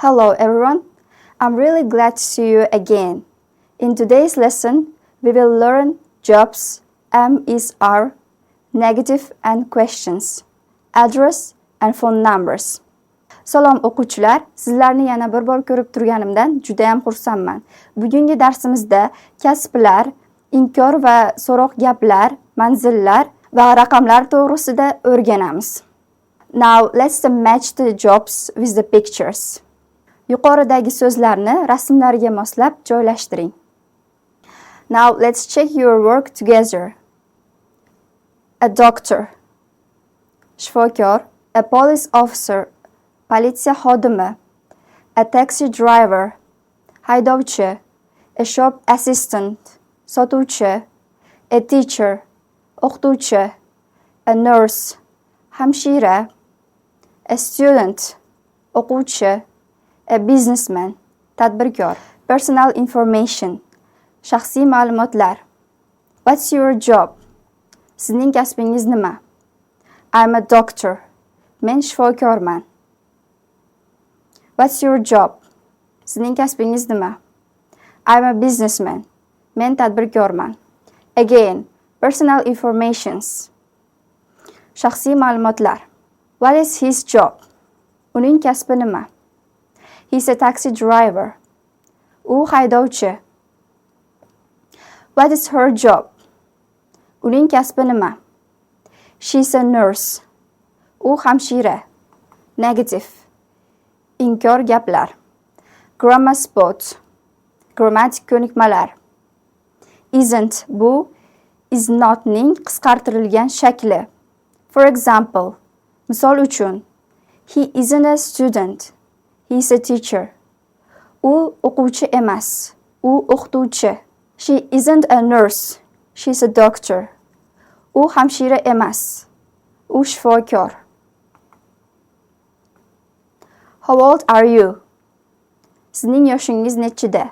Hello everyone, I'm really glad to see you again. In today's lesson, we will learn jobs, am is are, negative and questions, address and phone numbers. Salom o'quvchilar, sizlarni yana bir bor ko'rib turganimdan juda ham xursandman. Bugungi darsimizda kasblar, inkor va so'roq gaplar, manzillar va raqamlar to'g'risida o'rganamiz. Now let's match the jobs with the pictures. Yuqoridagi so'zlarni rasmlarga moslab joylashtiring. Now let's check your work together. A doctor, shifokor, a police officer, politsiya xodimi, a taxi driver, haydovchi, a shop assistant, sotuvchi, a teacher, o'qituvchi, a nurse, hamshira, a student, o'quvchi, a businessman, tadbirkor. Personal information, shaxsiy ma'lumotlar. What's your job? Sizning kasbingiz nima? I'm a doctor. Men shifokorman. What's your job? Sizning kasbingiz nima? I'm a businessman. Men tadbirkorman. Again, personal informations. Shaxsiy ma'lumotlar. What is his job? Uning kasbi nima? He's a taxi driver. U haydovchi. What is her job? Uning kasbi nima? She's a nurse. U hamshira. Negative. Inkor gaplar. Grammar spot. Grammatik ko'nikmalar. Isn't bu is notning qisqartirilgan shakli. For example, misol uchun, he isn't a student. He's a teacher. U o'quvchi emas. U o'qituvchi. She isn't a nurse. She's a doctor. U hamshira emas. U shifokor. How old are you? Sizning yoshingiz nechida?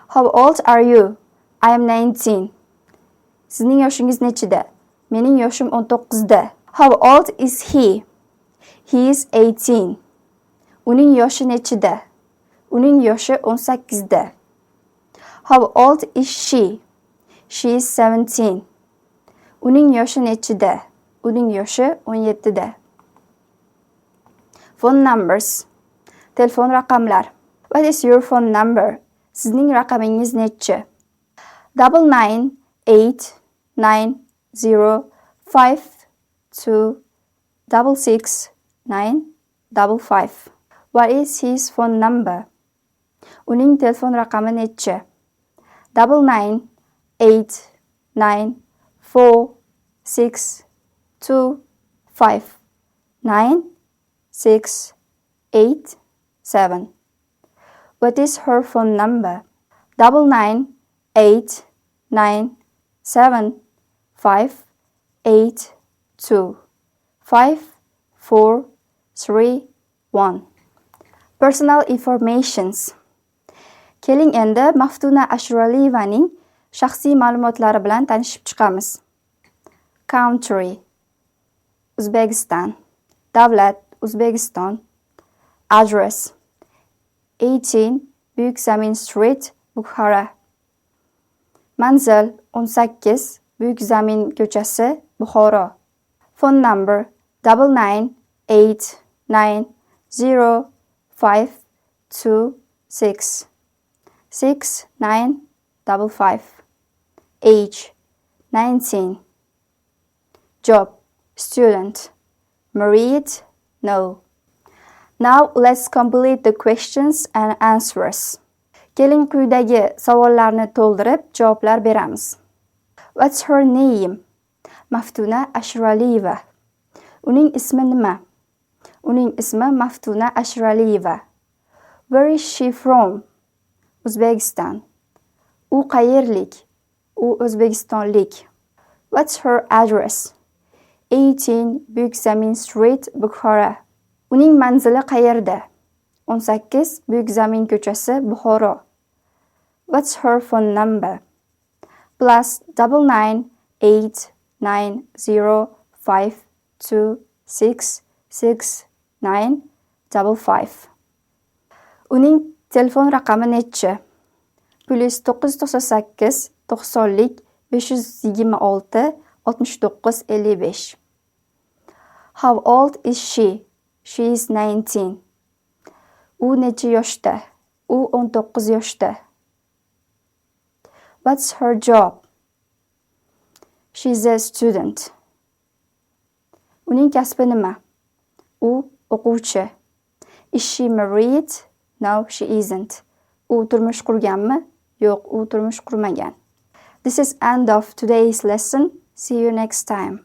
How old are you? I am 19. Sizning yoshingiz nechida? Mening yoshim 19 da. How old is he? He is 18. Uning yoshi nechida? Uning yoshi 18 da. How old is she? She is 17. Uning yoshi nechida? Uning yoshi 17 da. Phone numbers. Telefon raqamlar. What is your phone number? Sizning raqamingiz nechi? 998905266955. What is his phone number? Uning telefon raqami nechi? 998946259687. What is her phone number? 998975825431. Personal informations. Keling endi Maftuna Ashuraliyevaning shaxsiy ma'lumotlari bilan tanishib chiqamiz. Country, Uzbekistan. Davlat, Uzbekiston. Address, 18 Buyuk Zamin Street, Bukhara. Manzil, 18 Buyuk Zamin ko'chasi, Buxoro. Phone number 998905266955. Age, 19. Job, student. Married? No. Now let's complete the questions and answers. Keling quyidagi savollarni to'ldirib javoblar beramiz. What's her name? Maftuna Ashuraliyeva. Uning ismi nima? Uning ismi Maftuna Ashuraliyeva. Where is she from? Uzbekistan. U qayerlik? U O'zbekistonlik. What's her address? 18 Buyuk Zamin Street, Bukhara. Uning manzili qayerda? 18 Buyuk Zamin ko'chasi, Buxoro. What's her phone number? +998905266955. Uning telefon raqami nechi? +998 90lik 526 69 55. How old is she? She is 19. U necha yoshda? U 19 yoshda. What's her job? She's a student. Uning kasbi nima? U o'quvchi. Is she married? No, she isn't. U turmush qurganmi? Yo'q, u turmush qurmagan. This is end of today's lesson. See you next time.